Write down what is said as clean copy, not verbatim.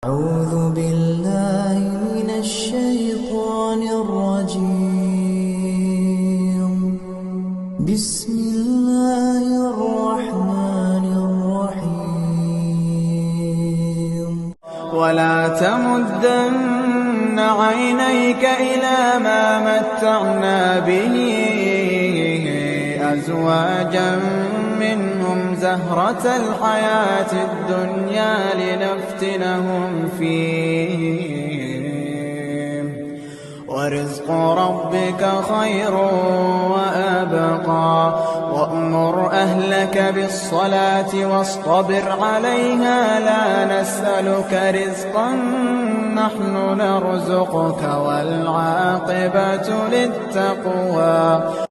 أعوذ بالله من الشيطان الرجيم. بسم الله الرحمن الرحيم. ولا تمدن عينيك إلى ما متعنا به أزواجا منهم زهرة الحياة الدنيا لنفتنهم فيه ورزق ربك خير وأبقى وأمر أهلك بالصلاة واصطبر عليها لا نسألك رزقا نحن نرزقك والعاقبة للتقوى.